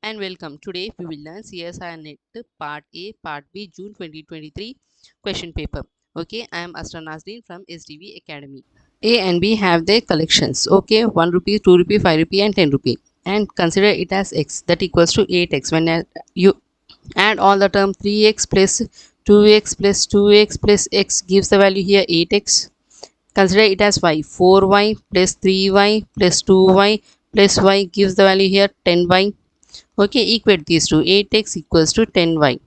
and welcome. Today we will learn CSIR Net Part A, Part B, June 2023 question paper. Okay, I am Astra Nasreen from SDV Academy. A and B have their collections. Okay, 1 rupee, 2 rupee, 5 rupee, and 10 rupee. And consider it as x that equals to 8x. When you add all the term 3x plus 2x plus 2x plus x gives the value here 8x. Consider it as y. 4y plus 3y plus 2y plus y gives the value here 10y. Okay, equate these two. 8x equals to 10y.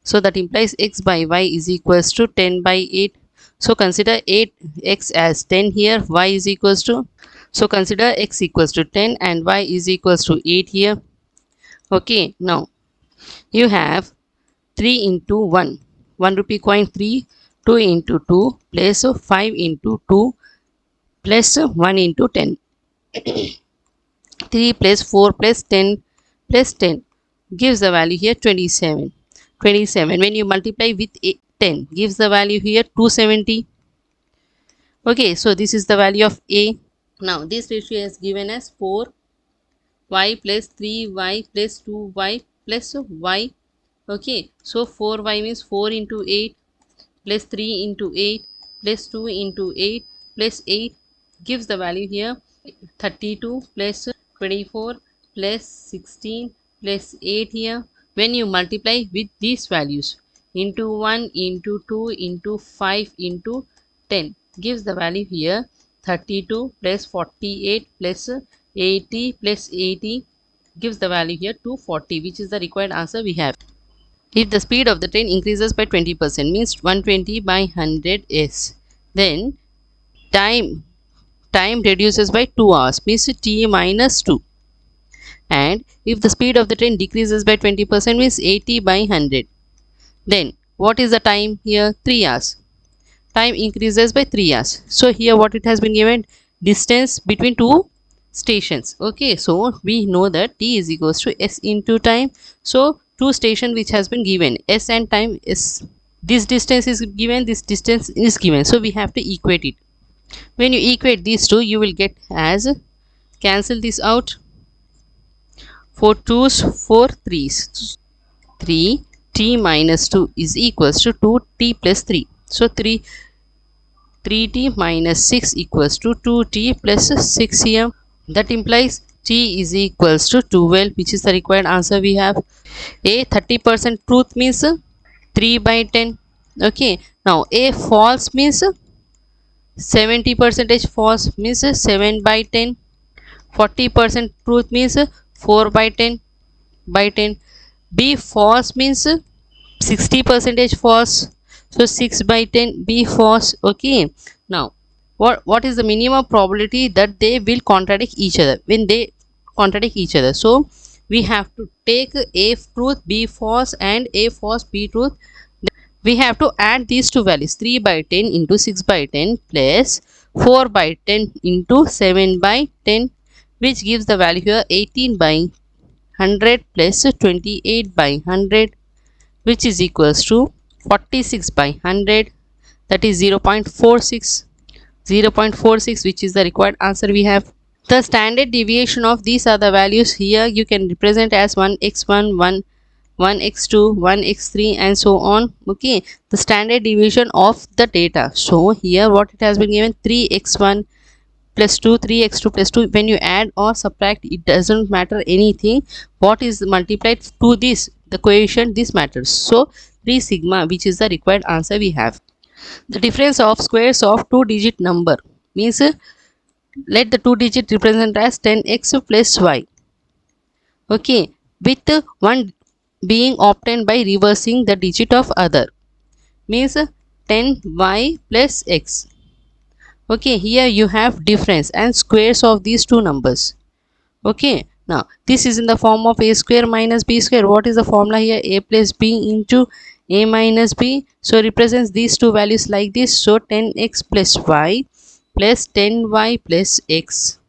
So that implies x by y is equals to 10 by 8. So consider 8x as 10 here. Y is equals to. So consider x equals to 10 and y is equals to 8 here. Okay, now you have 3 into 1. 1 rupee coin 3. 2 into 2 plus 5 into 2 plus 1 into 10. 3 plus 4 plus 10 plus 10 gives the value here 27. 27 when you multiply with 10 gives the value here 270. Okay, so this is the value of A. Now this ratio is given as 4y plus 3y plus 2y plus y. Okay, so 4y means 4 into 8 plus 3 into 8 plus 2 into 8 plus 8 gives the value here 32 plus 24 plus 16 plus 8 here. When you multiply with these values into 1 into 2 into 5 into 10 gives the value here 32 plus 48 plus 80 plus 80 gives the value here 240, which is the required answer we have. If the speed of the train increases by 20% means 120 by 100 is, then time reduces by 2 hours means t minus 2. And if the speed of the train decreases by 20% means 80 by 100, then what is the time here? 3 hours. Time increases by 3 hours. So here what it has been given, distance between two stations. Okay, so we know that t is equals to s into time. So two station which has been given, s and time is, this distance is given, this distance is given, so we have to equate it. When you equate these two you will get as, cancel this out, 4 2's 4 3's, 3 t minus 2 is equals to 2t plus 3. So 3t minus 6 equals to 2t plus 6 here. That implies t is equals to 12, which is the required answer we have. A 30% truth means 3 by 10. Okay, now a false means 70% false means 7 by 10. 40% truth means 4 by 10 by 10. B false means 60% false, so 6 by 10 be false. Okay, now what is the minimum probability that they will contradict each other? When they contradict each other, so we have to take a truth, b false, and a false, b truth. We have to add these two values, 3 by 10 into 6 by 10 plus 4 by 10 into 7 by 10, which gives the value here 18 by 100 plus 28 by 100, which is equals to 46 by 100, that is 0.46. 0.46, which is the required answer we have. The standard deviation of these are the values here you can represent as 1x1, 1x2, 1x3 and so on. Okay, the standard deviation of the data. So here what it has been given, 3x1 plus 2, 3x2 plus 2. When you add or subtract, it doesn't matter anything. What is multiplied to this, the coefficient, this matters. So 3 sigma, which is the required answer we have. The difference of squares of two digit number means, let the two digit represent as 10x plus y. Okay, with one being obtained by reversing the digit of other means 10y plus x. Okay, here you have difference and squares of these two numbers. Okay, now this is in the form of a square minus b square. What is the formula here? A plus b into a minus b. So represents these two values like this. So 10x plus y plus 10y plus x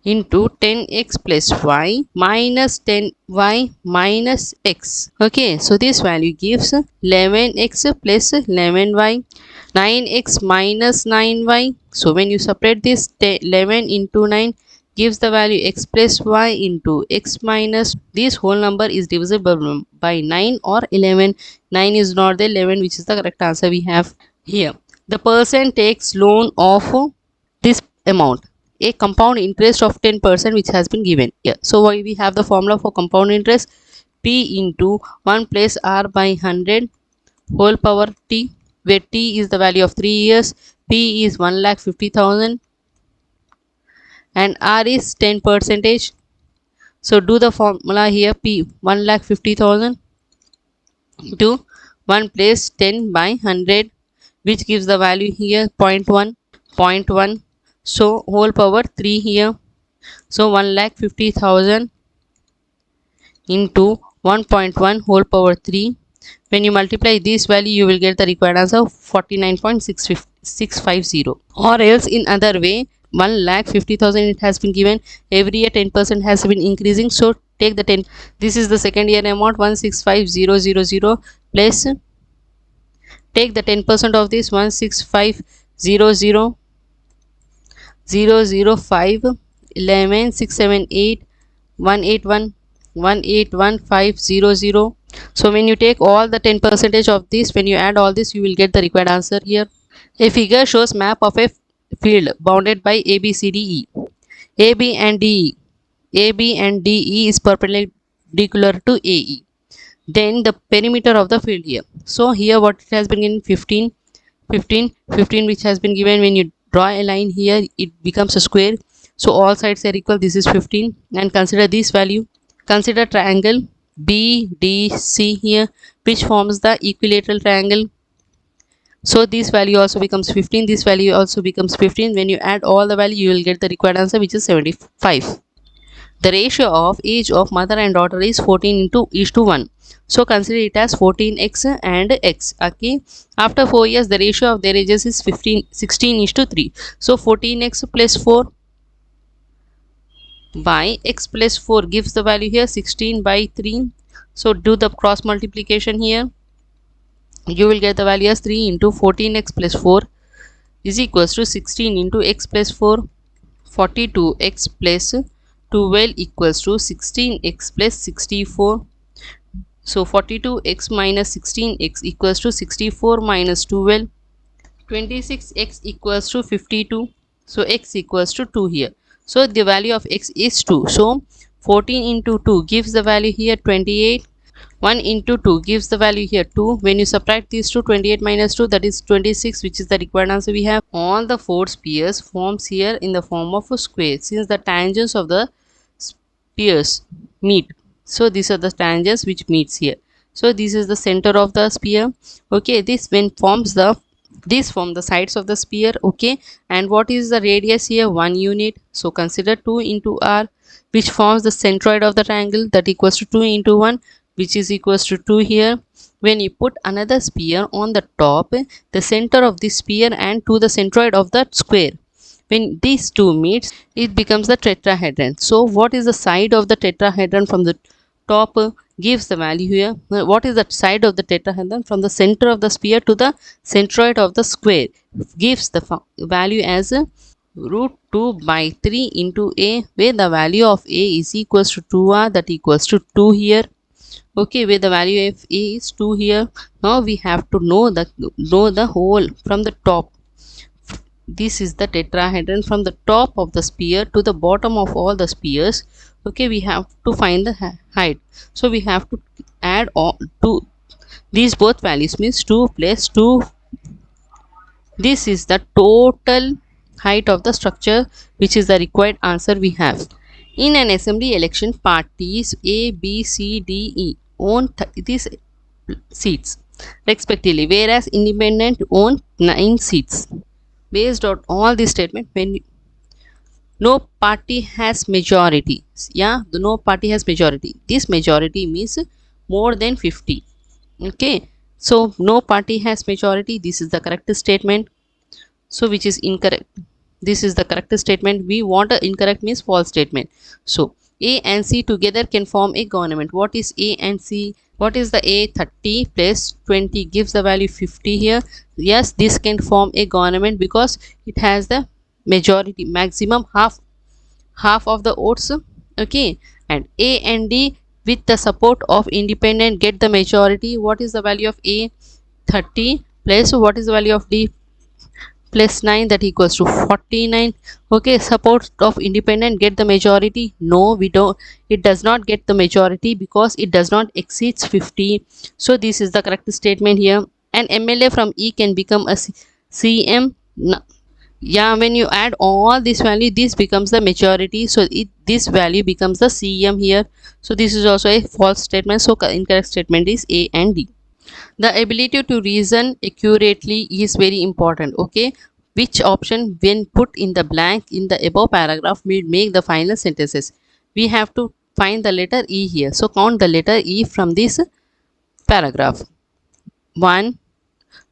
into 10x plus y minus 10y minus x. Okay, so this value gives 11x plus 11y, 9x minus 9y. So when you separate this, 11 into 9 gives the value x plus y into x minus. This whole number is divisible by 9 or 11. 9 is not the 11, which is the correct answer we have here. The person takes loan of this amount, a compound interest of 10% which has been given here. So why we have the formula for compound interest? P into 1 plus r by 100 whole power t, where t is the value of 3 years, p is 1,50,000 and r is 10 percentage. So do the formula here. P 1,50,000 to 1 plus 10 by 100, which gives the value here 0.1. So whole power 3 here. So 1,50,000 into 1.1 whole power 3. When you multiply this value, you will get the required answer of 49.650. Or else in other way, 1,50,000 it has been given. Every year 10% has been increasing. So take the 10. This is the second year amount 1,65,000 plus take the 10% of this 1,65,000 005 11 678 181 181,500. So when you take all the 10 percentage of this, when you add all this, you will get the required answer here. A figure shows map of a field bounded by A, B, C, D, E. A, B and D, E. A, B and D, E is perpendicular to A, E. Then the perimeter of the field here. So here what it has been given 15, 15, 15, which has been given. When you draw a line here, it becomes a square. So all sides are equal. This is 15 and consider this value. Consider triangle BDC here, which forms the equilateral triangle. So this value also becomes 15. This value also becomes 15. When you add all the value, you will get the required answer, which is 75. The ratio of age of mother and daughter is 14:1. So consider it as 14x and x. Okay. After 4 years, the ratio of their ages is 16:3. So 14x plus 4 by x plus 4 gives the value here 16 by 3. So do the cross multiplication here. You will get the value as 3 into 14x plus 4 is equals to 16 into x plus 4. 42x plus 12 equals to 16x plus 64. So 42x minus 16x equals to 64 minus 12. 26x equals to 52. So x equals to 2 here. So the value of x is 2. So 14 into 2 gives the value here 28. 1 into 2 gives the value here 2. When you subtract these two, 28 minus 2, that is 26, which is the required answer we have. All the four spheres forms here in the form of a square, since the tangents of the spheres meet. So these are the tangents which meets here. So this is the center of the sphere. Okay, this form the sides of the sphere. Okay, and what is the radius here? 1 unit. So consider 2 into r, which forms the centroid of the triangle, that equals to 2 into 1, which is equals to 2 here. When you put another sphere on the top, the center of the sphere and to the centroid of the square, when these two meets, it becomes the tetrahedron. So what is the side of the tetrahedron from the top? Gives the value here. What is the side of the tetrahedron from the center of the sphere to the centroid of the square? Gives the value as root 2 by 3 into a, where the value of a is equals to 2r, that equals to 2 here. Okay, where the value of a is 2 here. Now we have to know the whole from the top. This is the tetrahedron from the top of the sphere to the bottom of all the spheres. Okay, we have to find the height. So we have to add all to these both values, means 2 plus 2. This is the total height of the structure, which is the required answer we have. In an assembly election, parties A, B, C, D, E own these seats respectively, whereas independent own 9 seats. Based on all this statement, when no party has majority, no party has majority. This majority means more than 50. Okay, so no party has majority. This is the correct statement. So which is incorrect? This is the correct statement. We want a incorrect means false statement. So A and C together can form a government. What is A and C? What is the A? 30 plus 20 gives the value 50 here. Yes, this can form a government because it has the majority, maximum half of the votes. Okay, and A and D with the support of independent get the majority. What is the value of A? 30 plus what is the value of D? Plus 9, that equals to 49. Okay, support of independent get the majority. No, we don't, it does not get the majority because it does not exceeds 50. So this is the correct statement here. An MLA from E can become a CM. Yeah, when you add all this value, this becomes the majority, so this value becomes the CM here. So this is also a false statement, so incorrect statement is A and D. The ability to reason accurately is very important. Okay, which option when put in the blank in the above paragraph will make the final sentences? We have to find the letter E here, so count the letter E from this paragraph. 1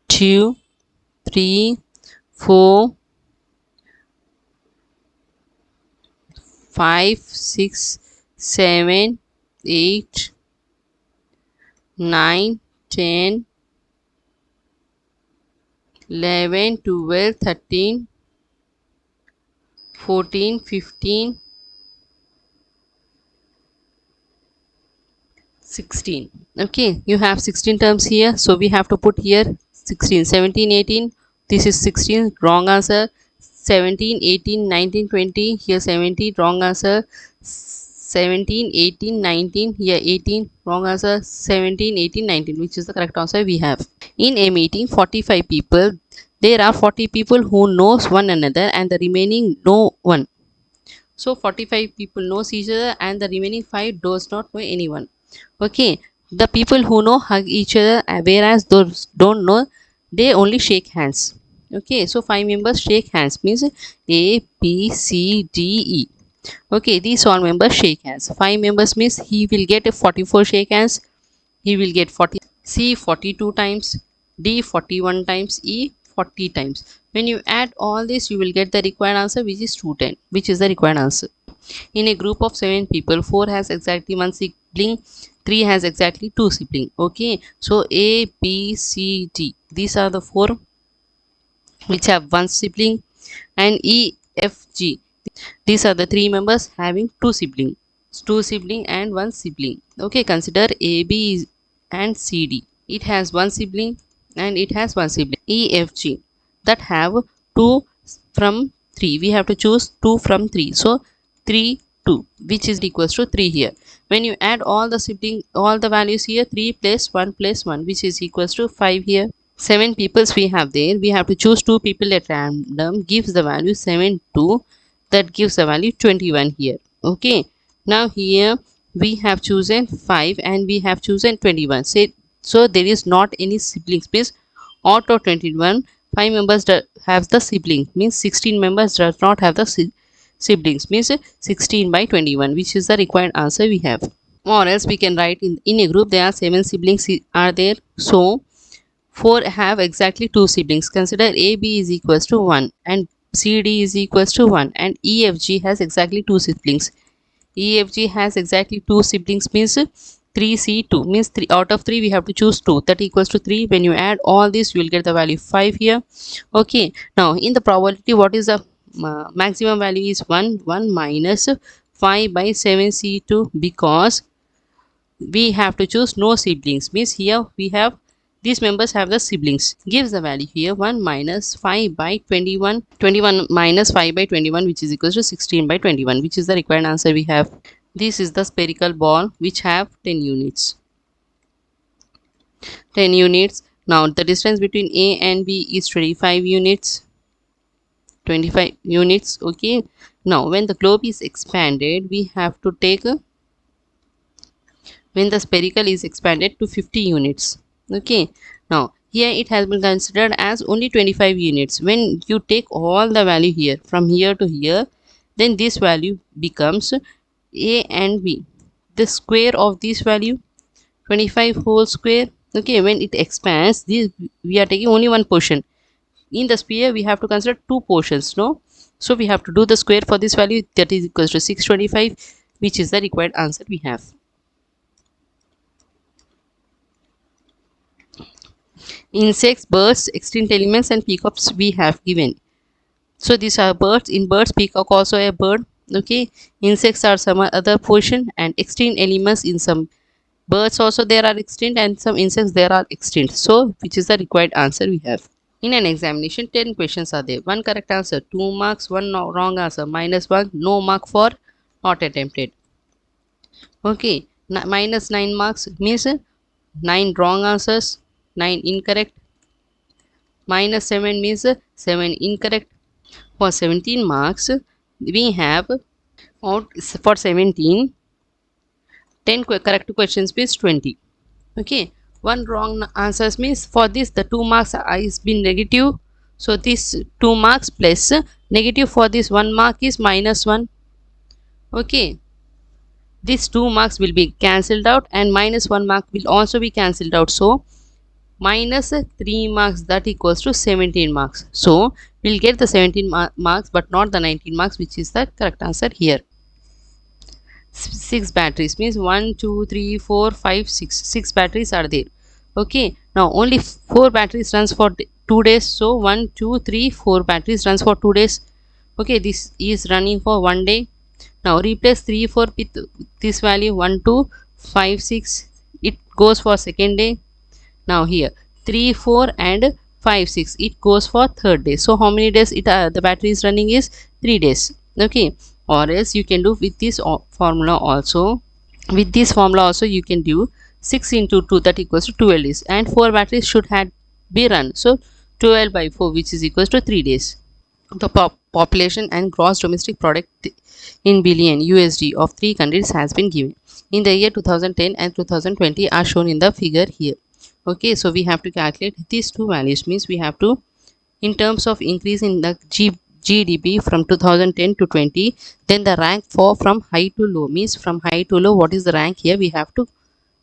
2 3 4 5 6 7 8 9 10 11 12 13 14 15 16. Okay, you have 16 terms here, so we have to put here 16 17 18. This is 16, wrong answer. 17 18 19 20, here 70, wrong answer. 17 18 19, here 18, wrong answer. 17 18 19, which is the correct answer we have. In a meeting 45 people, there are 40 people who knows one another and the remaining no one. So 45 people knows each other and the remaining 5 does not know anyone. Okay, the people who know hug each other, whereas those don't know, they only shake hands. Okay, so 5 members shake hands means A B C D E. Okay, these all members shake hands. 5 members means he will get a 44 shake hands, he will get 40. C 42 times, D 41 times, E 40 times. When you add all this, you will get the required answer, which is 210, which is the required answer. In a group of 7 people, 4 has exactly 1 sibling, 3 has exactly 2 sibling. Okay, so A B C D, these are the 4 which have 1 sibling, and E F G, these are the 3 members having 2 sibling, and 1 sibling. Okay, consider A B and C D, it has 1 sibling and it has 1 sibling. E F G, that have 2 from 3, we have to choose 2 from 3, so 3 2, which is equals to 3 here. When you add all the sibling, all the values here, 3 plus 1 plus 1, which is equals to 5 here. 7 peoples we have there, we have to choose 2 people at random, gives the value 7 2, that gives the value 21 here. Okay, now here we have chosen 5 and we have chosen 21. Say, so there is not any siblings means out of 21, 5 members have the sibling means 16 members does not have the siblings means 16 by 21, which is the required answer we have. Or else we can write in a group there are 7 siblings are there, so 4 have exactly 2 siblings. Consider AB is equals to 1 and CD is equals to 1 and EFG has exactly 2 siblings. EFG has exactly 2 siblings means 3C2 means 3 out of 3 we have to choose 2, that equals to 3. When you add all this you will get the value 5 here. Okay, now in the probability what is the maximum value is 1 minus 5 by 7C2, because we have to choose no siblings means here we have these members have the siblings, gives the value here 1 minus 5 by 21, 21 minus 5 by 21, which is equals to 16 by 21, which is the required answer we have. This is the spherical ball which have 10 units. 10 units. Now the distance between A and B is 25 units. 25 units. Okay, now when the globe is expanded, we have to take when the spherical is expanded to 50 units. Okay, now here it has been considered as only 25 units. When you take all the value here from here to here, then this value becomes A and B, the square of this value 25 whole square. Okay, when it expands, this we are taking only one portion. In the sphere we have to consider two portions, no, so we have to do the square for this value, that is equals to 625, which is the required answer we have. Insects, birds, extinct elements and peacocks we have given. So these are birds. In birds, peacock also a bird. Okay, insects are some other portion, and extinct animals in some birds also there are extinct, and some insects there are extinct. So which is the required answer we have. In an examination, 10 questions are there. One correct answer, 2 marks, one wrong answer, -1, no mark for not attempted. Okay, minus 9 marks means 9 wrong answers, 9 incorrect. -7 means 7 incorrect. For 17 marks, we have out for 17, 10 correct questions means 20. Okay, one wrong answers means for this the 2 marks is been negative. So this 2 marks plus negative for this 1 mark is -1. Okay, these 2 marks will be cancelled out, and -1 mark will also be cancelled out. So minus 3 marks, that equals to 17 marks. So we'll get the 17 marks but not the 19 marks, which is the correct answer here. 6 batteries means 1 2 3 4 5 6, 6 batteries are there. Okay, now only 4 batteries runs for 2 days. So 1 2 3 4 batteries runs for 2 days. Okay, this is running for 1 day. Now replace 3 4 with this value 1 2 5 6, it goes for second day. Now here 3 4 and 5 6, it goes for third day. So how many days it the battery is running is 3 days. Okay, or else you can do with this formula also. With this formula also you can do 6 into 2, that equals to 12 days, and 4 batteries should have be run. So 12 by 4, which is equals to 3 days. The population and gross domestic product in billion USD of 3 countries has been given in the year 2010 and 2020 are shown in the figure here. Okay, so we have to calculate these two values, means we have to, in terms of increase in the GDP from 2010 to 20, then the rank for from high to low, means from high to low what is the rank here we have to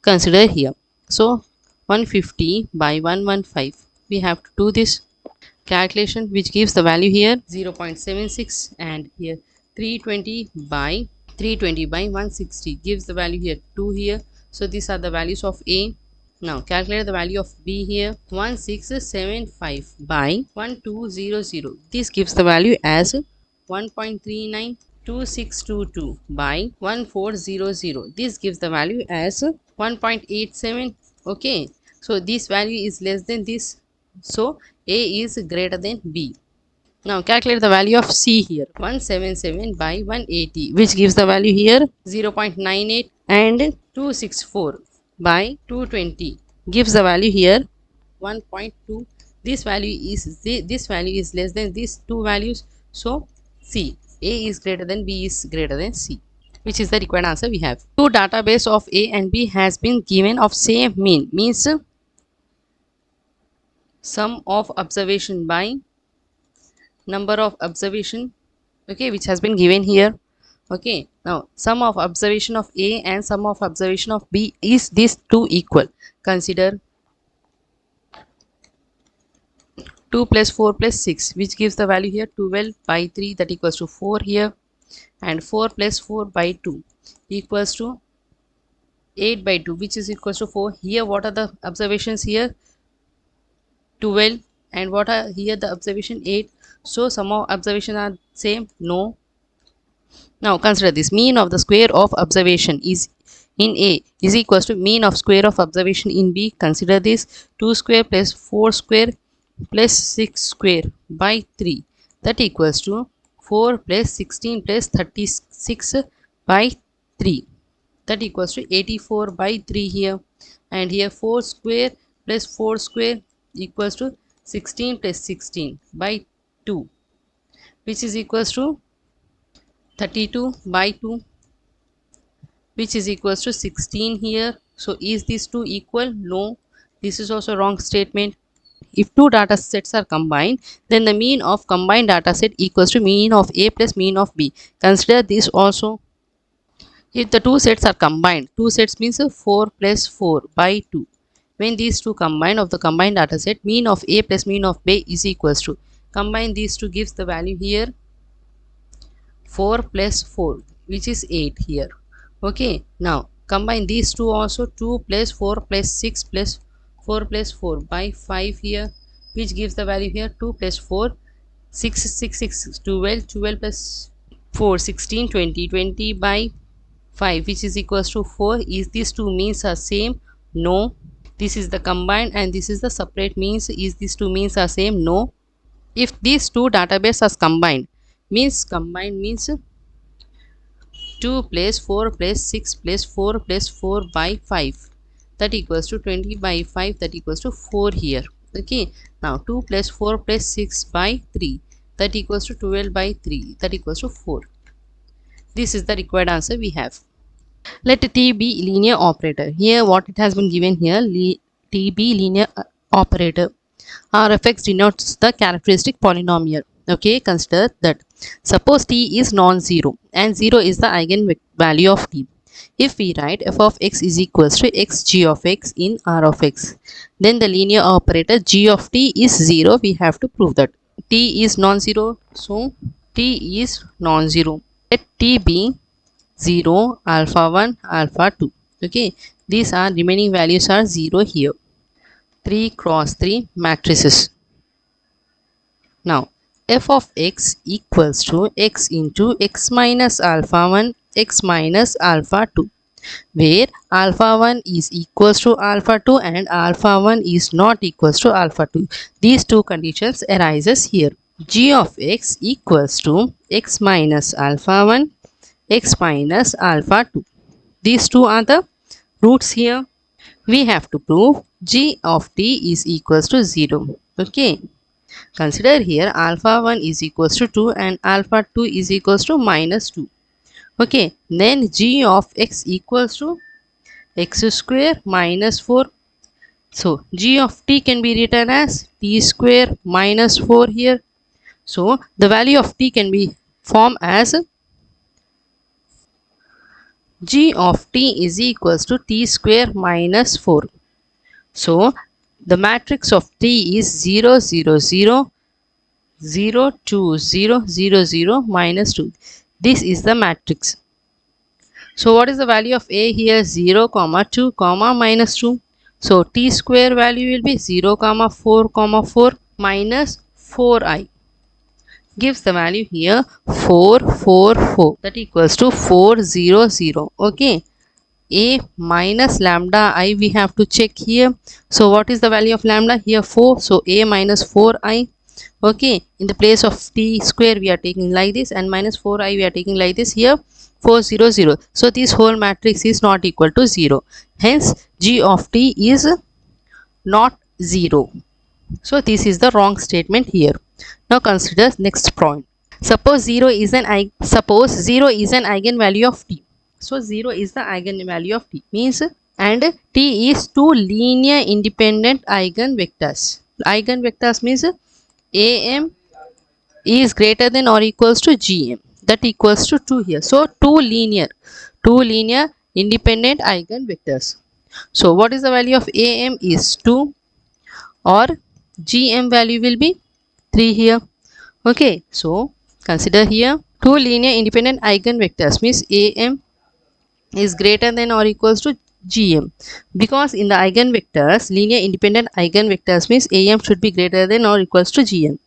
consider here. So 150 by 115, we have to do this calculation, which gives the value here 0.76, and here 320 by 160 gives the value here 2 here. So these are the values of A. Now calculate the value of B here, 1675 by 1200, this gives the value as 1.39. 2622 by 1400, this gives the value as 1.87. Okay, so this value is less than this, so A is greater than B. Now calculate the value of C here, 177 by 180, which gives the value here 0.98, and 264 by 220 gives the value here 1.2. This value is less than these two values, so C, A is greater than B is greater than C, which is the required answer we have. Two database of A and B has been given of same mean, means sum of observation by number of observation. Okay, which has been given here. Okay, now sum of observation of A and sum of observation of B, is these two equal? Consider 2 plus 4 plus 6, which gives the value here 12 by 3, that equals to 4 here, and 4 plus 4 by 2 equals to 8 by 2, which is equals to 4. Here what are the observations here? 12, and what are here the observation? 8. So sum of observation are same? No. Now consider this, mean of the square of observation is in A is equals to mean of square of observation in B. Consider this, 2 square plus 4 square plus 6 square by 3, that equals to 4 plus 16 plus 36 by 3, that equals to 84 by 3 here, and here 4 square plus 4 square equals to 16 plus 16 by 2, which is equals to 32 by 2, which is equals to 16 here. So is these two equal? No, this is also wrong statement. If two data sets are combined, then the mean of combined data set equals to mean of A plus mean of B. Consider this also. If the two sets are combined, two sets means 4 plus 4 by 2. When these two combine of the combined data set, mean of A plus mean of B is equals to, combine these two gives the value here 4 plus 4, which is 8 here. Okay, now combine these two also, 2 plus 4 plus 6 plus 4 plus 4 by 5 here, which gives the value here 2 plus 4, 6 6 6 12, 12 plus 4, 16, 20, 20 by 5, which is equals to 4. Is these two means are same? No. This is the combined and this is the separate means. Is these two means are same? No. If these two databases are combined means 2 plus 4 plus 6 plus 4 plus 4 by 5, that equals to 20 by 5, that equals to 4 here. Okay, now 2 plus 4 plus 6 by 3, that equals to 12 by 3, that equals to 4. This is the required answer we have. Let T be linear operator. Here what it has been given here, T be linear operator. Rfx denotes the characteristic polynomial. Okay, consider that suppose T is non-zero and 0 is the eigenvalue of T. If we write f of x is equals to x g of x in R of x, then the linear operator g of t is 0. We have to prove that T is non-zero, so T is non-zero. Let T be 0, alpha 1, alpha 2. Okay, these are remaining values are 0 here. 3 cross 3 matrices. Now f of x equals to x into x minus alpha 1, x minus alpha 2, where alpha 1 is equals to alpha 2 and alpha 1 is not equals to alpha 2. These two conditions arises here. G of x equals to x minus alpha 1, x minus alpha 2. These two are the roots here. We have to prove g of t is equals to 0. Okay. Consider here alpha 1 is equals to 2 and alpha 2 is equals to minus 2. Okay. Then g of x equals to x square minus 4. So g of t can be written as t square minus 4 here. So the value of t can be formed as g of t is equals to t square minus 4. So the matrix of t is 0, 0, 0, 0, 2, 0, 0, 0, minus 2. This is the matrix. So what is the value of a here? 0, 2, minus 2. So t square value will be 0, 4, 4 minus 4i. Gives the value here 4, 4, 4. That equals to 4, 0, 0. Okay. A minus lambda I we have to check here. So what is the value of lambda here? 4. So a minus 4i. Okay, in the place of t square we are taking like this and minus 4i we are taking like this here. 4, 0, 0. So this whole matrix is not equal to 0. Hence g of t is not 0. So this is the wrong statement here. Now consider next point. Suppose 0 is an eigenvalue of t. So 0 is the eigenvalue of t means and t is two linear independent eigenvectors. Eigenvectors means am is greater than or equals to gm, that equals to 2 here. So two linear independent eigenvectors. So what is the value of am is 2 or gm value will be 3 here. Okay, so consider here two linear independent eigenvectors means am is greater than or equals to gm, because in the eigenvectors linear independent eigenvectors means am should be greater than or equals to gm.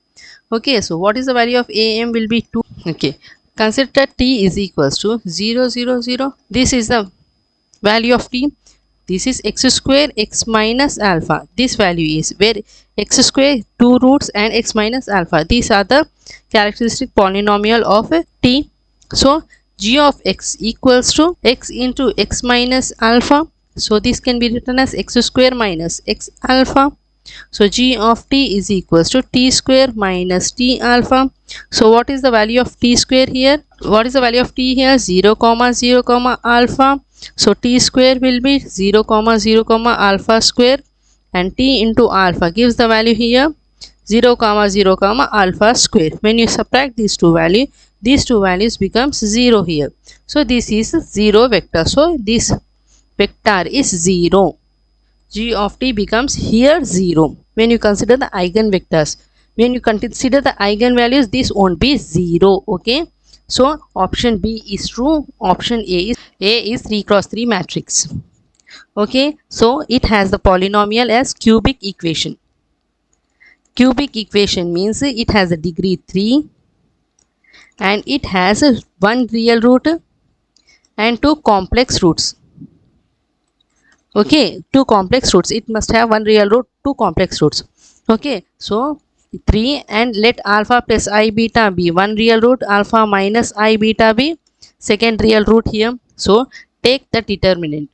Okay, so what is the value of am will be 2. Okay, consider t is equals to 0, 0, 0. This is the value of t. This is x square x minus alpha. This value is where x square 2 roots and x minus alpha. These are the characteristic polynomial of t. So g of x equals to x into x minus alpha. So this can be written as x square minus x alpha. So g of t is equals to t square minus t alpha. So what is the value of t square here? What is the value of t here? 0, 0, alpha. So t square will be 0, 0, alpha square and t into alpha gives the value here 0, 0, alpha square. When you subtract these two values becomes 0 here. So this is 0 vector. So this vector is 0. G of t becomes here 0. When you consider the eigenvectors, when you consider the eigenvalues, this won't be 0. Okay. So option B is true. Option A is 3 cross 3 matrix. Okay. So it has the polynomial as cubic equation. Cubic equation means it has a degree 3 and it has one real root and two complex roots. Okay, two complex roots, it must have one real root, two complex roots. Okay, so 3, and let alpha plus I beta be one real root, alpha minus I beta be second real root here. So take the determinant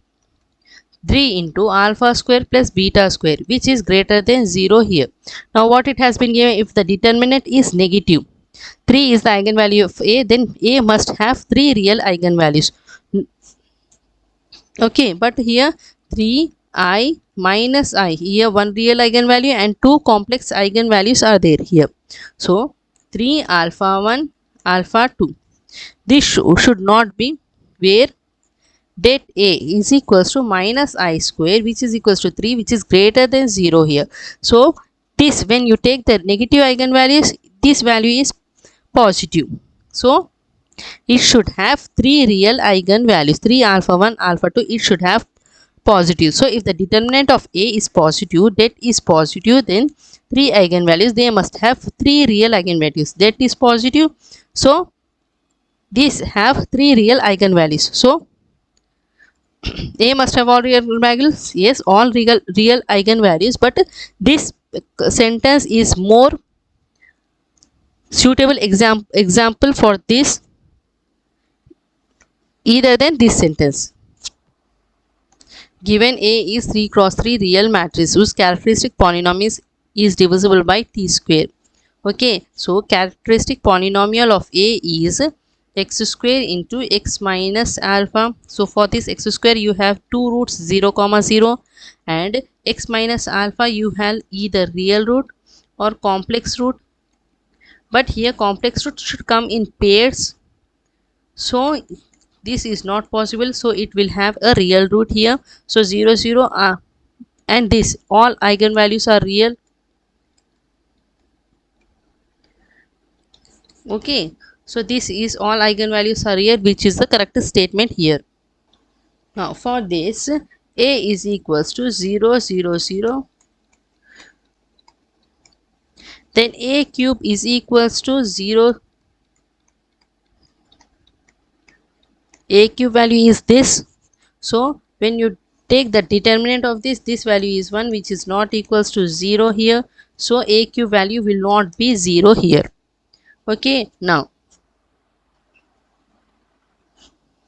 3 into alpha square plus beta square, which is greater than 0 here. Now what it has been given, if the determinant is negative, 3 is the eigenvalue of A, then A must have 3 real eigenvalues. Okay, but here 3I minus I, here one real eigenvalue and two complex eigenvalues are there here. So 3 alpha 1 alpha 2, this should not be, where det A is equals to minus I square, which is equals to 3, which is greater than 0 here. So this, when you take the negative eigenvalues, this value is positive. So it should have 3 real eigenvalues, 3 alpha 1 alpha 2, it should have positive. So if the determinant of A is positive, that is positive, then 3 eigenvalues, they must have 3 real eigenvalues, that is positive. So these have 3 real eigenvalues. So A must have all real values, yes, all real eigenvalues, but this sentence is more suitable example for this either than this sentence. Given A is 3 cross 3 real matrix whose characteristic polynomial is divisible by t square. Okay, so characteristic polynomial of A is x square into x minus alpha. So for this x square you have two roots 0 comma 0, and x minus alpha you have either real root or complex root, but here complex root should come in pairs. So this is not possible, so it will have a real root here. So 0 0 and this all eigenvalues are real. Okay, so this is all eigenvalues are real, which is the correct statement here. Now for this, A is equals to 0 0 0, then A cube is equals to 0. A cube value is this. So when you take the determinant of this value is 1, which is not equals to 0 here. So A cube value will not be 0 here. Okay, now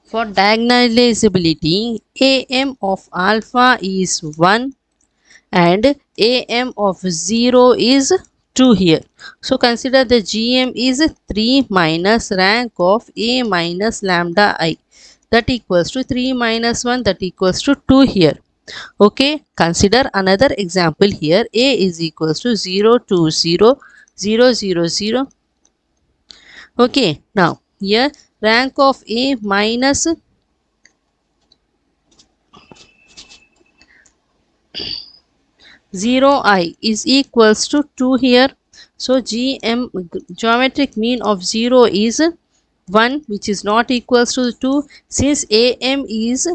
for diagonalizability, AM of alpha is 1 and AM of 0 is 2 here. So consider the GM is 3 minus rank of A minus lambda I, that equals to 3 minus 1, that equals to 2 here. Okay, consider another example here. A is equals to 0 2 0 0 0 0. Okay, now here rank of A minus 0I is equals to 2 here. So GM, geometric mean of 0 is 1, which is not equals to 2. Since AM is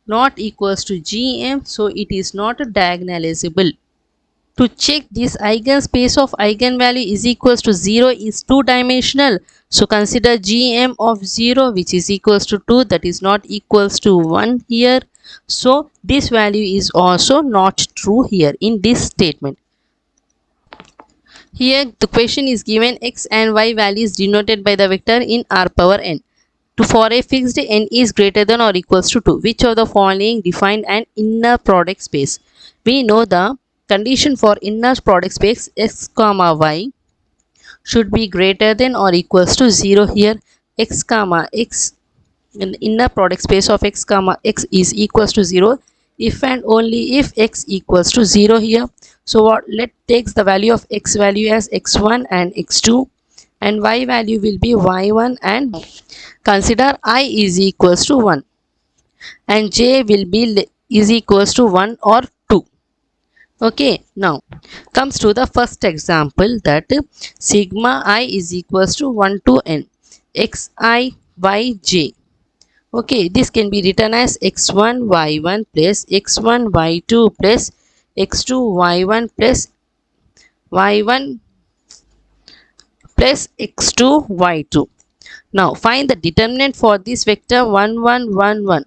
not equals to GM, so it is not diagonalizable. To check this, eigenspace of eigenvalue is equals to 0 is two-dimensional. So consider GM of 0, which is equals to 2, that is not equals to 1 here. So this value is also not true here in this statement. Here the question is given x and y values denoted by the vector in r power n. For a fixed n is greater than or equals to 2, which of the following define an inner product space? We know the condition for inner product space x comma y should be greater than or equals to 0 here. X comma x, in inner product space of x comma x is equals to 0 if and only if x equals to 0 here. So what, let takes the value of x value as x1 and x2, and y value will be y1, and consider I is equals to 1 and j will be is equals to 1 or 2. Okay, now comes to the first example, that sigma I is equals to 1 to n xi yj. Okay, this can be written as x1 y1 plus x1 y2 plus x2 y1 plus y1 plus x2 y2. Now find the determinant for this vector 1 1 1 1.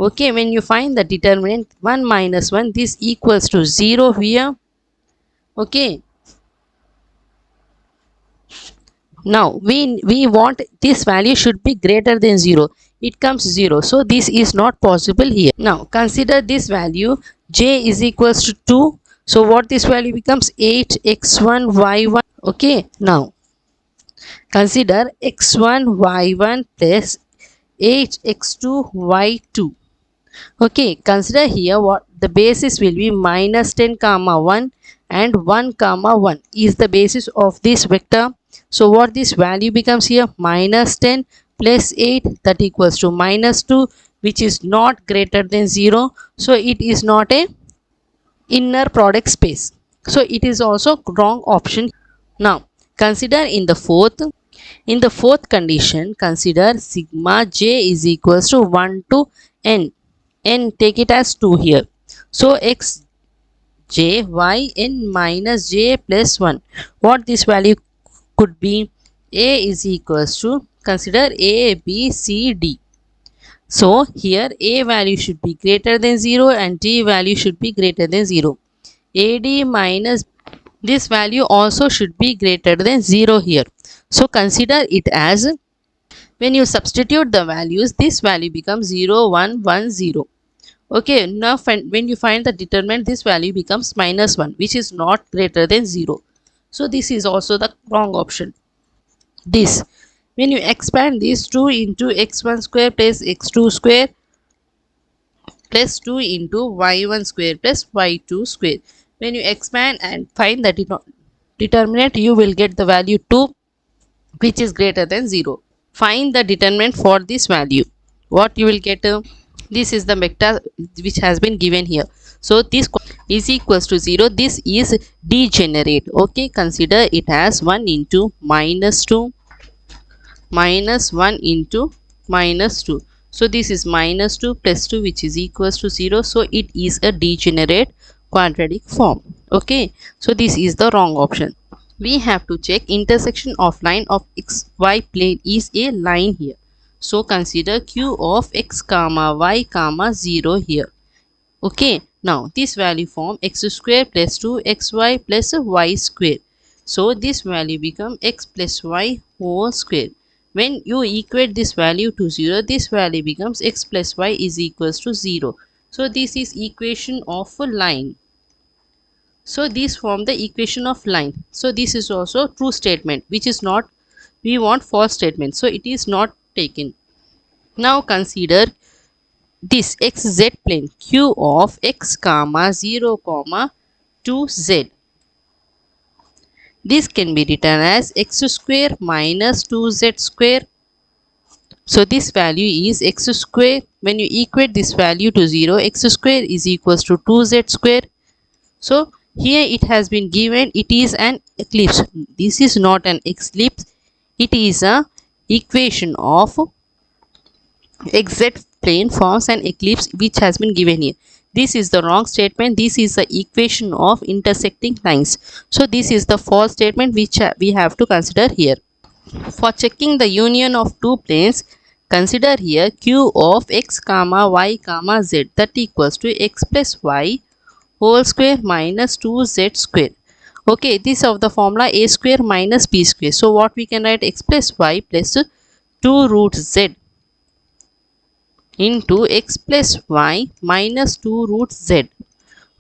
Okay, when you find the determinant 1 minus 1, this equals to 0 here. Okay, now we want this value should be greater than 0. It comes 0, so this is not possible here. Now consider this value j is equals to 2. So what this value becomes? 8x1 y1. Okay, now consider x1 y1 plus 8x2 y2. Okay, consider here what the basis will be minus 10 comma 1 and 1 comma 1 is the basis of this vector. So what this value becomes here? Minus 10 plus 8, that equals to minus 2, which is not greater than 0. So it is not a inner product space. So it is also wrong option. Now consider in the fourth condition, consider sigma j is equals to 1 to n. N take it as 2 here. So x j y n minus j plus 1. What this value could be? A is equals to, consider a, b, c, d. So here a value should be greater than 0 and d value should be greater than 0. AD minus this value also should be greater than 0 here. So consider it as, when you substitute the values, this value becomes 0 1 1 0. Okay, now when you find the determinant, this value becomes minus 1, which is not greater than 0. So this is also the wrong option. This, when you expand this 2 into x1 square plus x2 square plus 2 into y1 square plus y2 square. When you expand and find the determinant, you will get the value 2, which is greater than 0. Find the determinant for this value. What you will get? This is the vector which has been given here. So this is equals to 0. This is degenerate. Okay, consider it as 1 into minus 2 minus 1 into minus 2. So this is minus 2 plus 2, which is equals to 0. So it is a degenerate quadratic form. Okay, so this is the wrong option. We have to check intersection of line of xy plane is a line here. So consider q of x comma y comma 0 here. Okay, now this value form x square plus 2xy plus y square. So this value become x plus y whole square. When you equate this value to 0, this value becomes x plus y is equals to 0. So this is equation of a line. So these form the equation of line. So this is also true statement, which is not, we want false statement. So it is not taken. Now consider this xz plane q of x comma 0 comma 2z. This can be written as x square minus 2z square. So this value is x square. When you equate this value to 0, x square is equals to 2z square. So here it has been given it is an ellipse. This is not an ellipse. It is a equation of xz plane forms an ellipse which has been given here. This is the wrong statement. This is the equation of intersecting lines. So this is the false statement which we have to consider here. For checking the union of two planes, consider here q of x comma y comma z, that equals to x plus y whole square minus 2z square. Okay, this of the formula a square minus b square. So what we can write? X plus y plus 2 root z into x plus y minus 2 root z.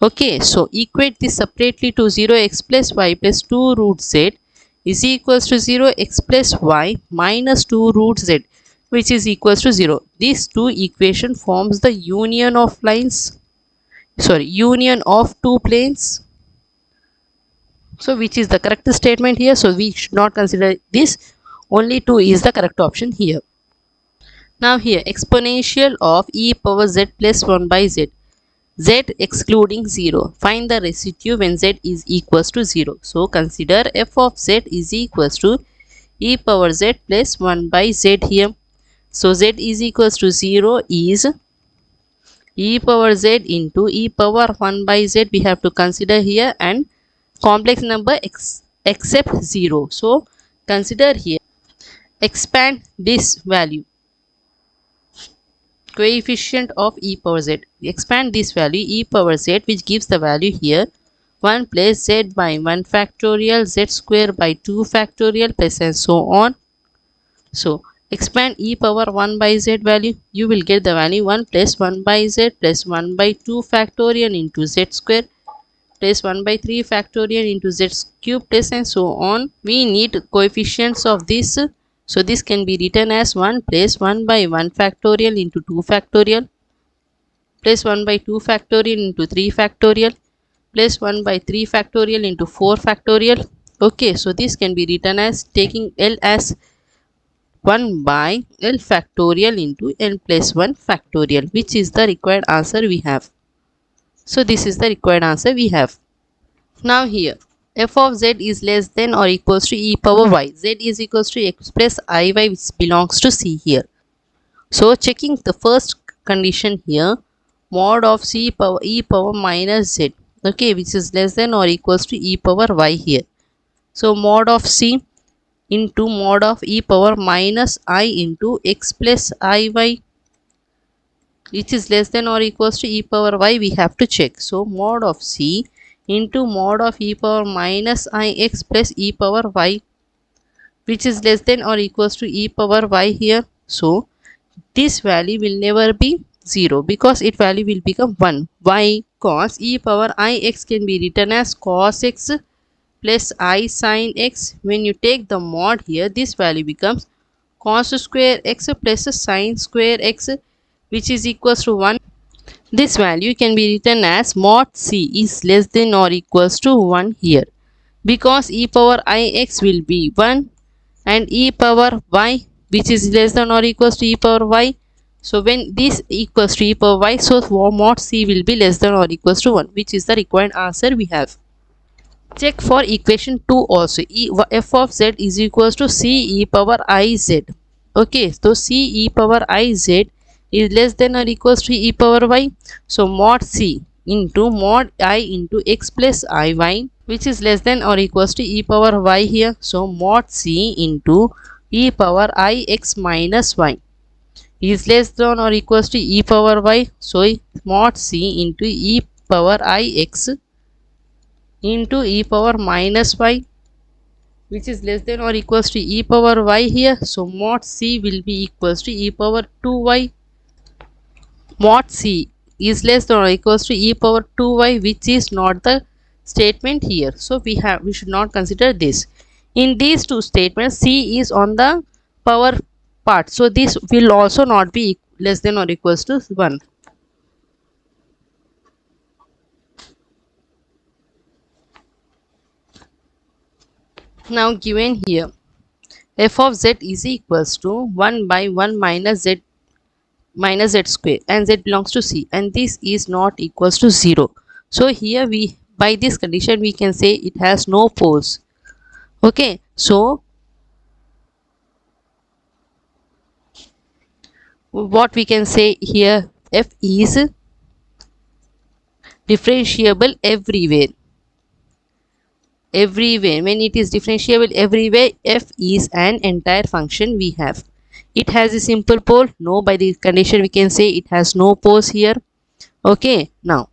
Okay, so equate this separately to 0. X plus y plus 2 root z is equals to 0. X plus y minus 2 root z, which is equals to 0. These two equation forms the union of lines, union of two planes. So which is the correct statement here? So we should not consider this. Only 2 is the correct option here. Now here exponential of e power z plus 1 by z. Z excluding 0. Find the residue when z is equals to 0. So consider f of z is equals to e power z plus 1 by z here. So z is equals to 0 is e power z into e power 1 by z we have to consider here, and complex number except 0. So Consider here, expand this value, coefficient of e power z. Expand this value e power z, which gives the value here 1 plus z by 1 factorial z square by 2 factorial plus and so on. So expand e power 1 by z value, you will get the value 1 plus 1 by z plus 1 by 2 factorial into z square plus 1 by 3 factorial into z cube plus and so on. We need coefficients of this. So this can be written as 1 plus 1 by 1 factorial into 2 factorial plus 1 by 2 factorial into 3 factorial plus 1 by 3 factorial into 4 factorial. Okay, so this can be written as taking L as 1 by L factorial into L plus 1 factorial, which is the required answer we have. So this is the required answer we have. Now here, f of z is less than or equals to e power y. Z is equals to x plus iy, which belongs to c here. So checking the first condition here, mod of c power e power minus z, okay, which is less than or equals to e power y here. So mod of c into mod of e power minus I into x plus iy, which is less than or equals to e power y, we have to check. So mod of c into mod of e power minus ix plus e power y, which is less than or equals to e power y here. So this value will never be 0 because its value will become 1. Why? Cos e power ix can be written as cos x plus I sin x. When you take the mod here, this value becomes cos square x plus sin square x, which is equals to 1. This value can be written as mod c is less than or equals to 1 here, because e power ix will be 1 and e power y, which is less than or equals to e power y. So when this equals to e power y, so mod c will be less than or equals to 1, which is the required answer we have. Check for equation 2 also. F of z is equals to c e power I z. Okay, so c e power I z is less than or equals to e power y. So mod c into mod I into x plus iy, which is less than or equals to e power y here. So mod c into e power I x minus y is less than or equals to e power y. So mod c into e power I x into e power minus y, which is less than or equals to e power y here. So mod c will be equals to e power 2y. Mod c is less than or equals to e power 2y, which is not the statement here. So we should not consider this. In these two statements, c is on the power part. So this will also not be less than or equals to 1. Now given here, f of z is equals to 1 by 1 minus z square, and z belongs to c, and this is not equals to 0. So here we, by this condition, we can say it has no poles. Okay, so what we can say here, f is differentiable everywhere. When it is differentiable everywhere, f is an entire function we have. It has a simple pole. No, by the condition we can say it has no poles here. Okay, now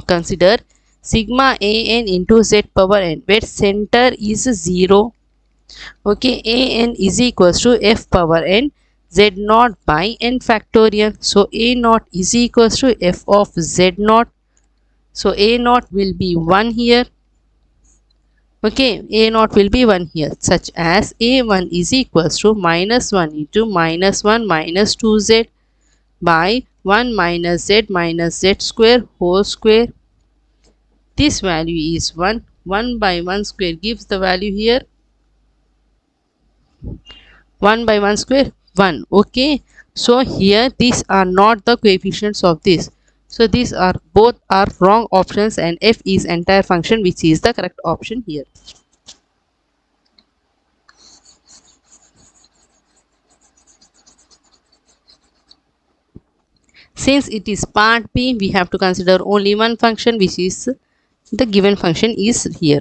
consider sigma an into z power n, where center is 0. Okay, an is equals to f power n z naught by n factorial. So a naught is equals to f of z naught. So a naught will be 1 here. Okay, a naught will be 1 here, such as a1 is equals to minus 1 into minus 1 minus 2z by 1 minus z square whole square. This value is 1. 1 by 1 square gives the value here 1 by 1 square 1. Okay, so here these are not the coefficients of this. So these are both are wrong options, and f is entire function, which is the correct option here. Since it is part B, we have to consider only one function, which is the given function is here.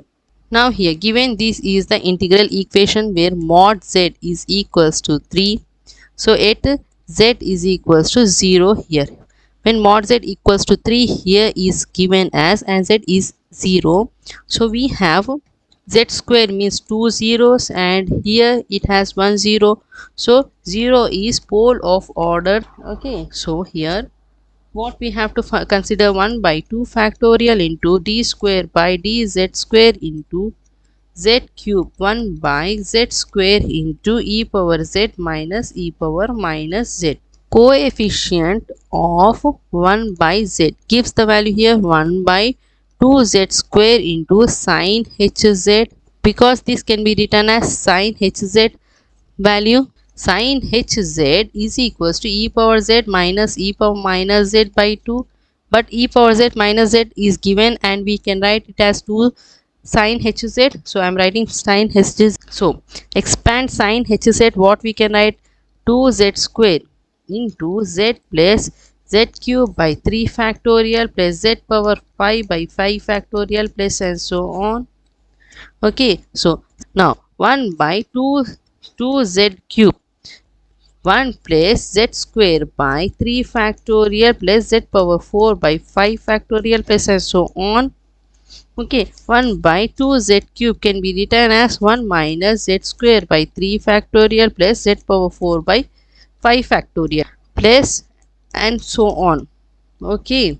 Now here given this is the integral equation where mod z is equals to 3. So at z is equals to 0 here. When mod z equals to 3 here is given as and z is 0. So we have z square means 2 zeros and here it has 1 0. So 0 is pole of order. Okay. So here what we have to consider 1 by 2 factorial into d square by dz square into z cube 1 by z square into e power z minus e power minus z. Coefficient of 1 by z gives the value here 1 by 2z square into sine hz, because this can be written as sine hz value. Sine hz is equals to e power z minus e power minus z by 2, but e power z minus z is given and we can write it as 2 sine hz. So I am writing sine hz. So expand sine hz, what we can write 2z square into z plus z cube by 3 factorial plus z power 5 by 5 factorial plus and so on. Okay, so now 1 by 2z cube 1 plus z square by 3 factorial plus z power 4 by 5 factorial plus and so on. Okay, 1 by 2z cube can be written as 1 minus z square by 3 factorial plus z power 4 by 5 factorial plus and so on. Okay,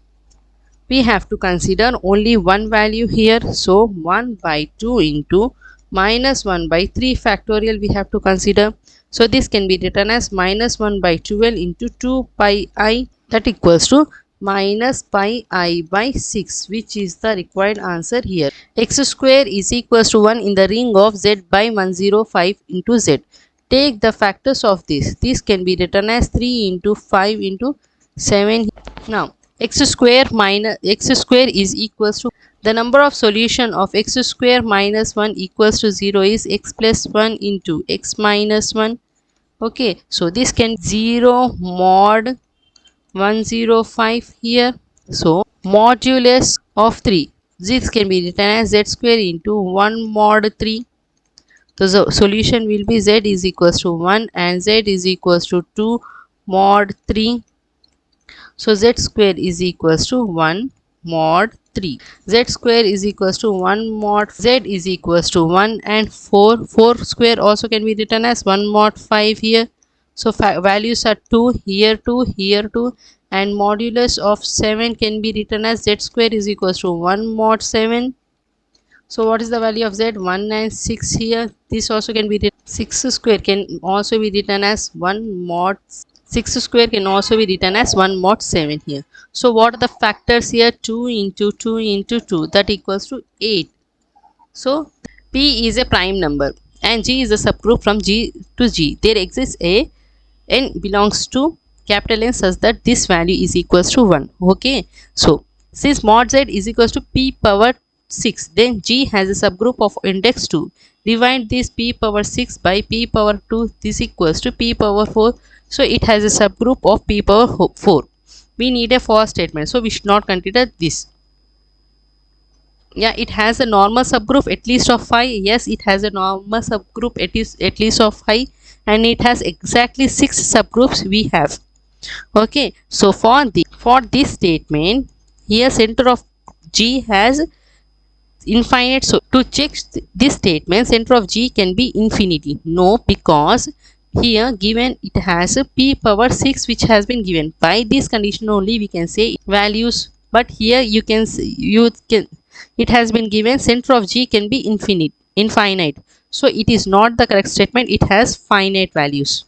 we have to consider only one value here. So 1 by 2 into minus 1 by 3 factorial we have to consider. So this can be written as minus 1 by 12 into 2 pi I, that equals to minus pi I by 6, which is the required answer here. X square is equals to 1 in the ring of z by 105 into z. Take the factors of this. This can be written as 3 into 5 into 7. Now x square is equals to the number of solution of x square minus 1 equals to 0 is x plus 1 into x minus 1. Okay, so this can 0 mod 105 here. So modulus of 3, this can be written as z square into 1 mod 3. So the solution will be z is equals to 1 and z is equals to 2 mod 3. So z square is equals to 1 mod 3. Z square is equals to 1 mod z is equals to 1 and 4. 4 square also can be written as 1 mod 5 here. So values are 2 here, 2 here, 2, and modulus of 7 can be written as z square is equals to 1 mod 7. So what is the value of z? 1 and 6 here. This also can be written 6 square can also be written as 1 mod 6 square can also be written as 1 mod 7 here. So what are the factors here? 2 into 2 into 2, that equals to 8. So P is a prime number and G is a subgroup from G to G. There exists a n belongs to capital N such that this value is equals to 1. Okay, so since mod z is equals to p power 6, then G has a subgroup of index 2. Divide this p power 6 by p power 2, this equals to p power 4. So it has a subgroup of p power 4. We need a for statement, so we should not consider this. Yeah, it has a normal subgroup at least of 5. Yes, it has a normal subgroup at least of 5, and it has exactly 6 subgroups we have. Okay, so for this statement here center of G has infinite. So to check this statement, center of G can be infinity. No, because here given it has a p power 6 which has been given. By this condition only we can say values, but here you can it has been given center of G can be infinite. So it is not the correct statement, it has finite values.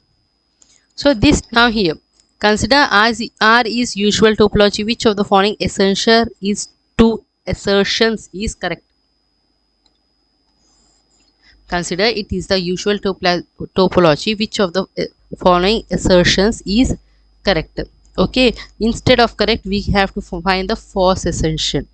So this now here consider R is usual topology. Which of the following assertions is correct? Consider it is the usual topology. Which of the following assertions is correct? Okay, instead of correct we have to find the false assertion.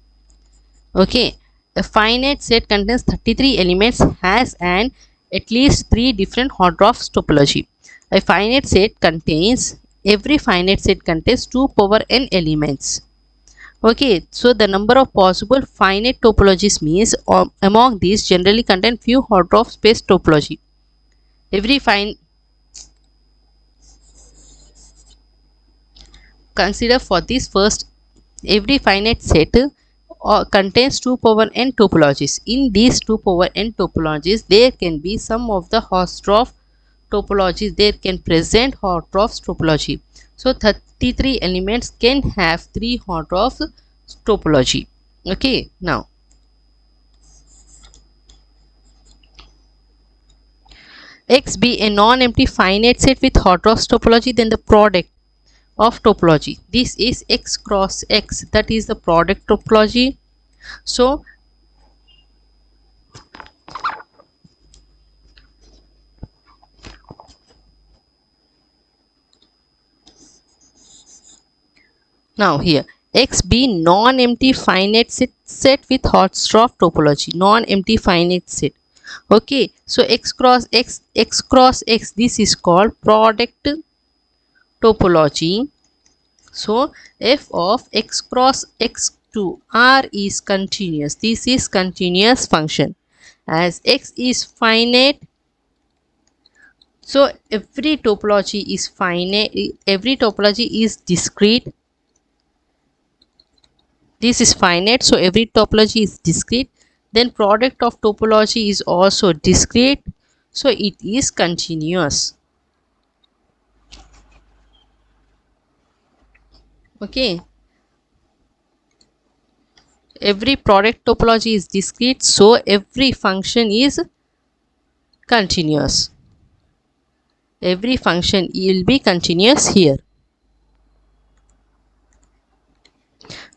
Okay, a finite set contains 33 elements, has an at least 3 different Hodroff's topology. A finite set contains, every finite set contains 2 power n elements. Okay, so the number of possible finite topologies means among these generally contain few order of space topology. Every fine consider for this first, every finite set contains 2 power n topologies. In these 2 power n topologies, there can be some of the Hausdorff topologies. There can present Hausdorff topology. So 33 elements can have 3 Hausdorff topology. Okay, now X be a non-empty finite set with Hausdorff topology, then the product of topology. This is X cross X, that is the product topology. So now here X be non-empty finite set with Hausdorff topology, non-empty finite set. Okay, so X cross X, X cross X, this is called product topology. So f of X cross X to R is continuous. This is continuous function. As X is finite, so every topology is finite, every topology is discrete. This is finite, so every topology is discrete. Then product of topology is also discrete, so it is continuous. Okay, every product topology is discrete, so every function is continuous. Every function will be continuous here.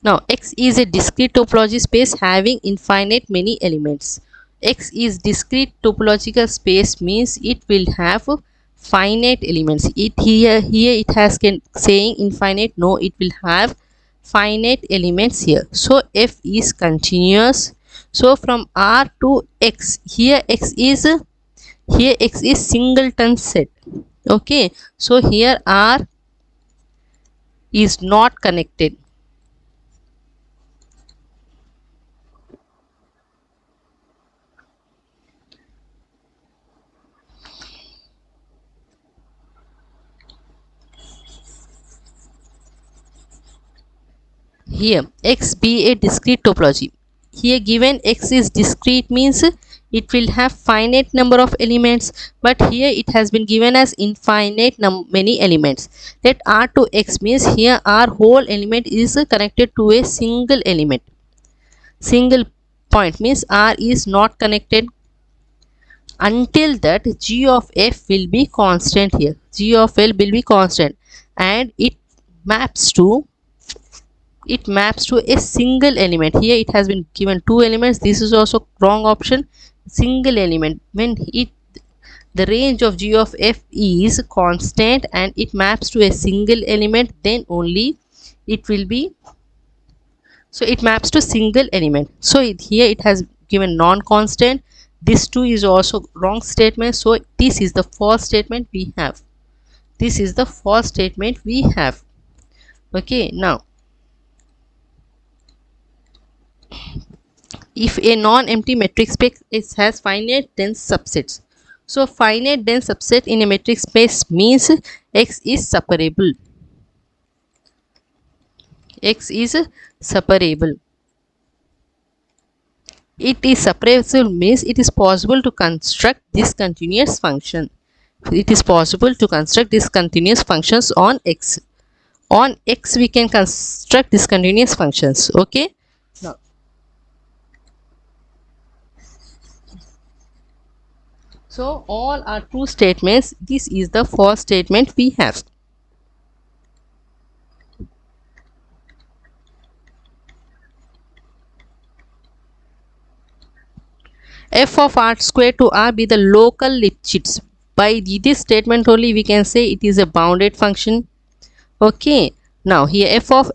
Now X is a discrete topology space having infinite many elements. X is discrete topological space means it will have finite elements. It here it has saying infinite. No, it will have finite elements here. So F is continuous. So from R to X, here X is singleton set. Okay, so here R is not connected. Here X be a discrete topology. Here given X is discrete means it will have finite number of elements, but here it has been given as infinite many elements. Let R to X means here R whole element is connected to a single element. Single point means R is not connected until that G of F will be constant here. G of L will be constant and it maps to a single element. Here it has been given 2 elements. This is also wrong option. Single element, when the range of G of F is constant and it maps to a single element, then only it will be, so it maps to single element. So here it has given non-constant. This 2 is also wrong statement. So this is the false statement we have. This is the false statement we have. Okay, now if a non-empty metric space has finite dense subsets, so finite dense subset in a metric space means X is separable. X is separable. It is separable means it is possible to construct discontinuous function. It is possible to construct discontinuous functions on X. On X we can construct discontinuous functions. Okay. Now so all are true statements. This is the false statement we have. F of R square to R be the local Lipschitz. By this statement only we can say it is a bounded function. Okay. Now here f of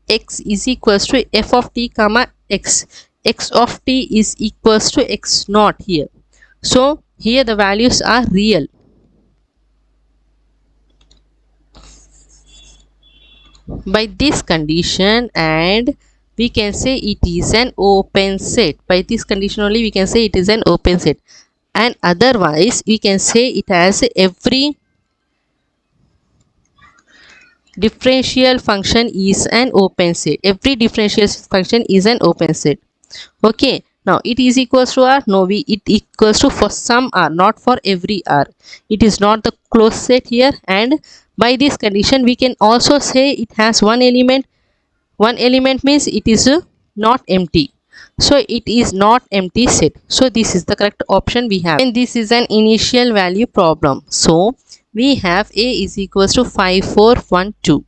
x is equals to f of t comma x. X of t is equals to x naught here. So here the values are real. By this condition and we can say it is an open set. By this condition only we can say it is an open set, and otherwise we can say it has every differential function is an open set. Every differential function is an open set. Okay, now it is equals to R. No, it equals to for some R, not for every R. It is not the closed set here, and by this condition we can also say it has one element. One element means it is not empty, so it is not empty set. So this is the correct option we have, and this is an initial value problem. So we have A is equals to 5 4 1 2.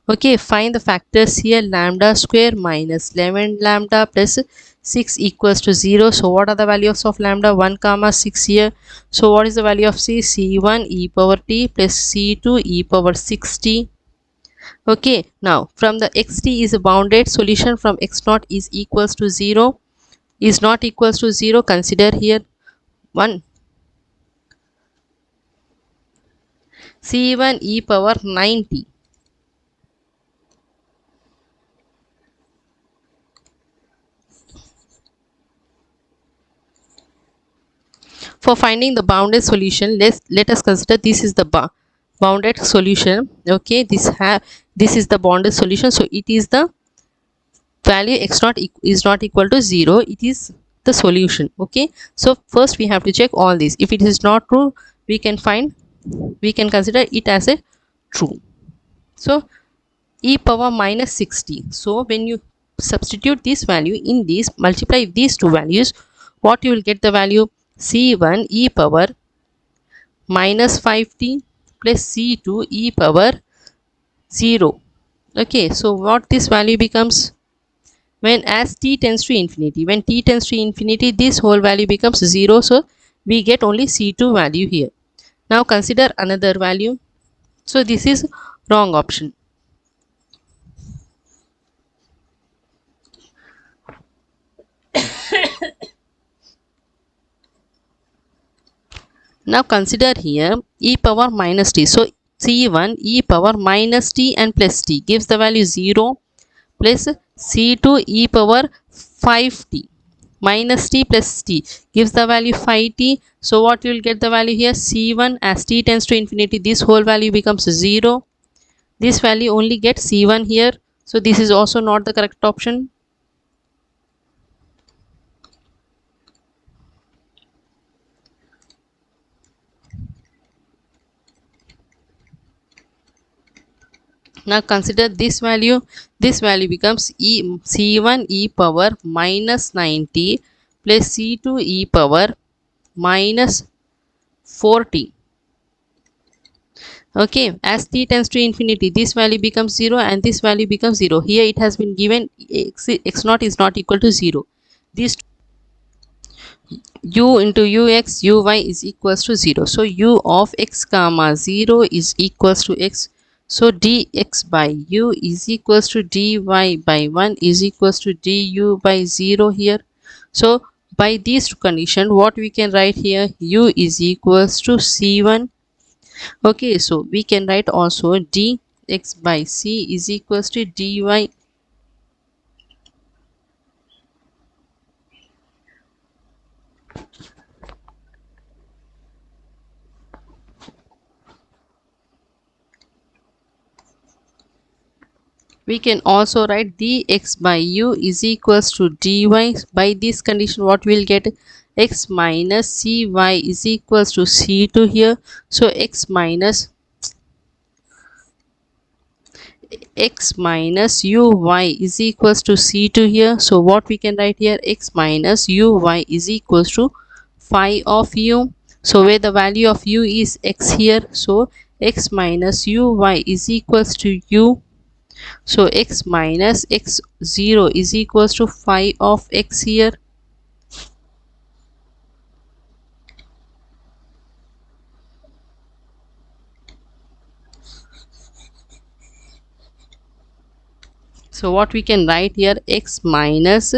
Okay, find the factors here. Lambda square minus 11 lambda plus 6 equals to 0. So what are the values of lambda? 1 comma 6 here. So what is the value of C? C1 e power t plus C2 e power 6t. Okay, now from the xt is a bounded solution from x0 is equals to 0, is not equals to 0. Consider here 1 C1 e power 90. For finding the bounded solution, let us consider this is the bounded solution. Okay, this is the bounded solution, so it is the value x0 is not equal to 0. It is the solution. Okay, so first we have to check all these. If it is not true, we can consider it as a true. So e power minus 60. So when you substitute this value in this, multiply these two values, what you will get the value? C1 e power minus 5t plus C2 e power 0. Okay, so what this value becomes? When as t tends to infinity, when t tends to infinity, this whole value becomes 0. So we get only C2 value here. Now consider another value. So this is wrong option. Now consider here e power minus t. So C1 e power minus t and plus t gives the value 0 plus C2 e power 5t minus t plus t gives the value 5t. So what you will get the value here? C1 as t tends to infinity, this whole value becomes 0. This value only gets C1 here. So this is also not the correct option. Now consider this value becomes C1 e power minus 90 plus C2 e power minus 40. Okay, as t tends to infinity, this value becomes 0 and this value becomes 0. Here it has been given x0 is not equal to 0. These u into ux uy is equals to 0. So u of x comma 0 is equals to x. So dx by u is equals to dy by 1 is equals to du by 0 here. So by these two conditions, what we can write here? U is equals to C1. Okay, so we can write also dx by c is equals to dy. We can also write dx by u is equals to dy. By this condition, what we will get? X minus cy is equals to c2 here. So x minus uy is equals to c2 here. So what we can write here? X minus uy is equals to phi of u. So where the value of u is x here, so x minus uy is equals to u. So x minus x0 is equals to phi of x here. So what we can write here? X minus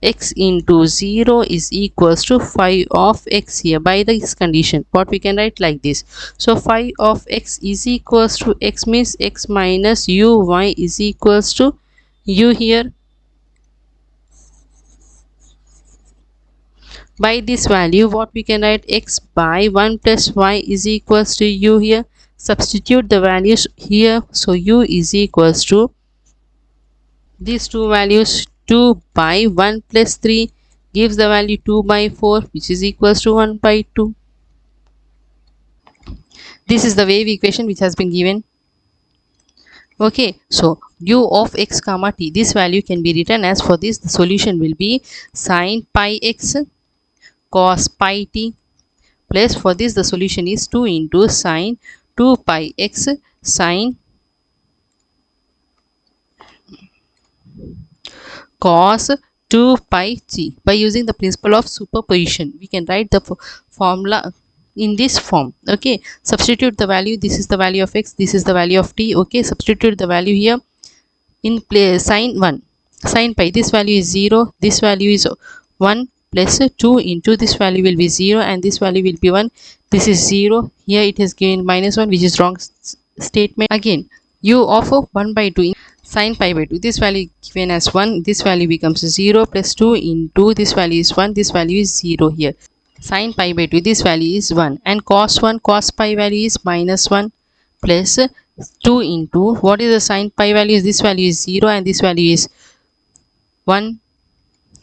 x into 0 is equals to phi of x here. By this condition, what we can write like this? So phi of x is equals to x means x minus uy is equals to u here. By this value, what we can write, x by 1 plus y is equals to u here. Substitute the values here. So u is equals to these two values. 2 by 1 plus 3 gives the value 2 by 4, which is equals to 1 by 2. This is the wave equation which has been given. Okay, so u of x comma t, this value can be written as, for this the solution will be sine pi x cos pi t, plus for this the solution is 2 into sine 2 pi x sine cos 2 pi t. By using the principle of superposition, we can write the formula in this form. Okay, substitute the value. This is the value of x, this is the value of t. Okay, substitute the value here in place. Sine 1 sine pi, this value is 0, this value is 1, plus 2 into this value will be 0 and this value will be 1. This is 0, here it is given minus 1, which is wrong statement. Again, u of 1 by 2 sine pi by 2, this value given as 1, this value becomes 0, plus 2 into this value is 1, this value is 0 here. Sine pi by 2, this value is 1, and cos pi value is minus 1, plus 2 into what is the sine pi value, this value is 0 and this value is 1.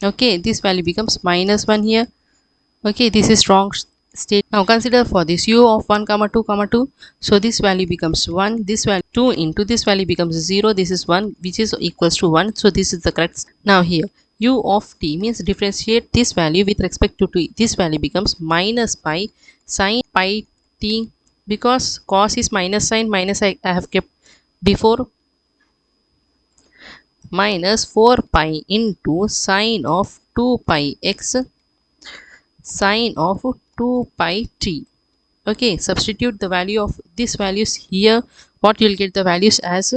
Okay, this value becomes minus 1 here. Okay, this is wrong state. Now consider for this u of 1 comma 2 comma 2, so this value becomes 1, this value 2 into this value becomes 0, this is 1, which is equals to 1, so this is the correct. Now here u of t means differentiate this value with respect to t, this value becomes minus pi sine pi t, because cos is minus sign, minus I have kept before, minus 4 pi into sine of 2 pi x sine of 2 pi t. Okay, substitute the value of these values here. What you'll get the values as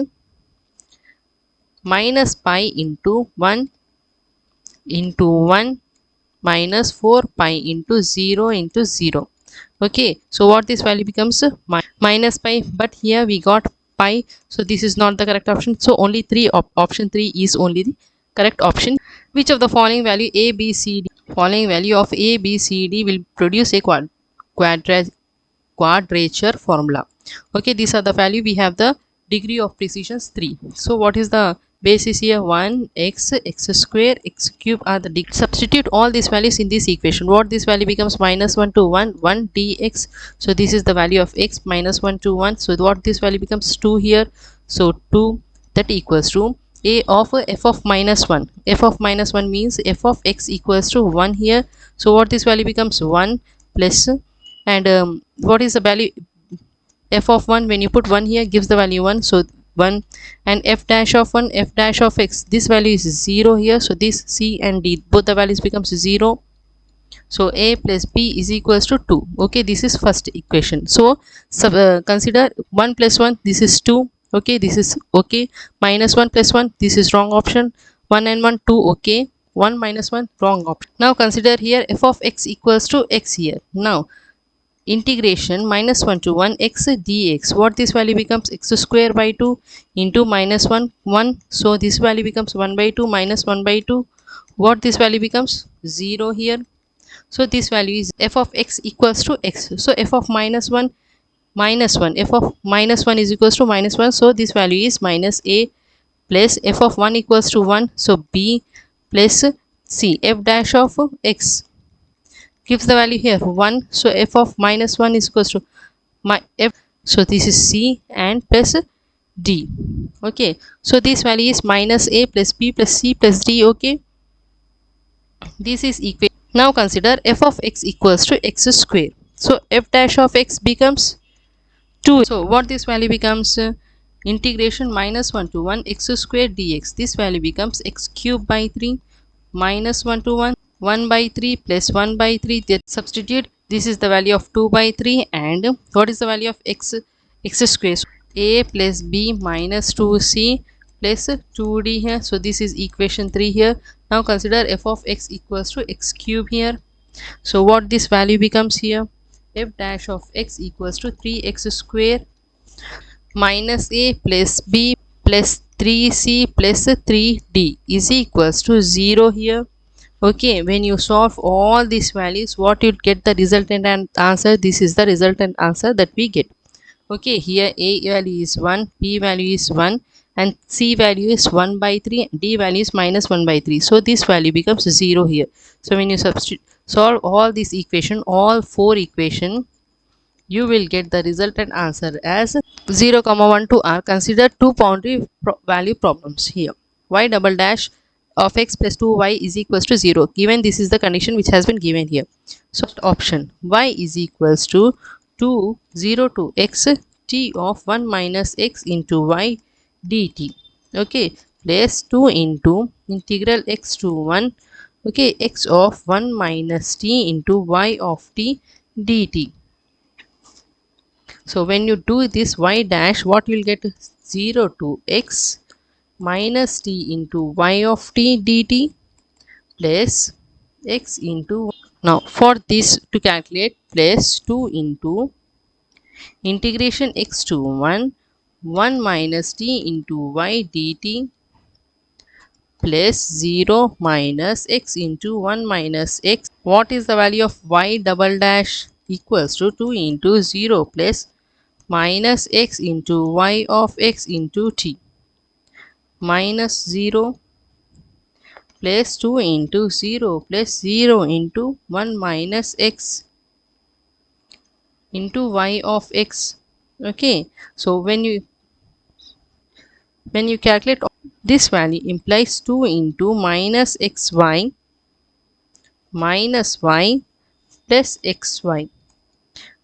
minus pi into 1 into 1 minus 4 pi into 0 into 0. Okay, so what this value becomes, minus pi, but here we got pi, so this is not the correct option, so only 3 option 3 is only the correct option. Which of the following value a b c d, following value of a b c d will produce a quadrature formula? Okay, these are the value. We have the degree of precision 3. So what is the basis here? 1 x square x cube are the degree. Substitute all these values in this equation. What this value becomes, minus 1 to 1 1 dx, so this is the value of x, minus 1 to 1, so what this value becomes 2 here, so 2, that equals to a of f of minus 1. F of minus 1 means f of x equals to 1 here, so what this value becomes 1 plus, and what is the value f of 1, when you put 1 here gives the value 1, so 1, and f dash of 1, f dash of x, this value is 0 here, so this c and d both the values becomes 0, so a plus b is equals to 2. Okay, this is first equation. So consider 1 plus 1, this is 2. Okay, this is okay. Minus 1 plus 1, this is wrong option. 1 and 1 2, okay. 1 minus 1, wrong option. Now consider here f of x equals to x here. Now integration minus 1 to 1 x dx, what this value becomes, x square by 2 into minus 1 1, so this value becomes 1 by 2 minus 1 by 2, what this value becomes 0 here, so this value is f of x equals to x, so f of minus 1 minus 1, f of minus 1 is equals to minus 1, so this value is minus a, plus f of 1 equals to 1, so b, plus c, f dash of x gives the value here 1, so f of minus 1 is equals to my f, so this is c and plus d. Okay, so this value is minus a plus b plus c plus d. Okay, this is equation. Now consider f of x equals to x square, so f dash of x becomes 2, so what this value becomes, integration minus 1 to 1 x square dx, this value becomes x cube by 3 minus 1 to 1 1 by 3 plus 1 by 3, that substitute, this is the value of 2 by 3, and what is the value of x square, so a plus b minus 2c plus 2d here, so this is equation 3 here. Now consider f of x equals to x cube here, so what this value becomes here, f dash of x equals to 3x square minus a plus b plus 3c plus 3d is equals to 0 here. Okay, when you solve all these values, what you get the resultant and answer? This is the resultant answer that we get. Okay, here a value is 1, b value is 1, and c value is 1 by 3, d value is minus 1 by 3. So this value becomes 0 here. So when you solve all these equation, all four equation, you will get the resultant answer as 0 comma 1 to r. Consider two boundary value problems here. Y double dash of x plus 2y is equals to 0, given this is the condition which has been given here. So option y is equals to 2 0 to x t of 1 minus x into y dt. Okay, place 2 into integral x to 1, okay, x of 1 minus t into y of t dt. So when you do this y dash, what you will get? 0 to x minus t into y of t dt plus x into. Now for this to calculate, place 2 into integration x to 1 minus t into y dt plus 0 minus x into 1 minus x. What is the value of y double dash? Equals to 2 into 0 plus minus x into y of x into t minus 0 plus 2 into 0 plus 0 into 1 minus x into y of x. Okay, so when you calculate this value, implies 2 into minus xy minus y plus xy,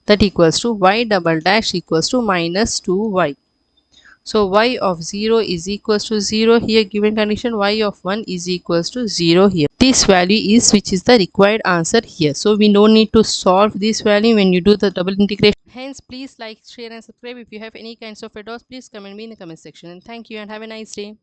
that equals to y double dash equals to minus 2y. So y of 0 is equals to 0 here, given condition. Y of 1 is equals to 0 here. This value is which is the required answer here. So we don't need to solve this value when you do the double integration. Hence, please like, share and subscribe. If you have any kinds of errors, please comment me in the comment section. And thank you and have a nice day.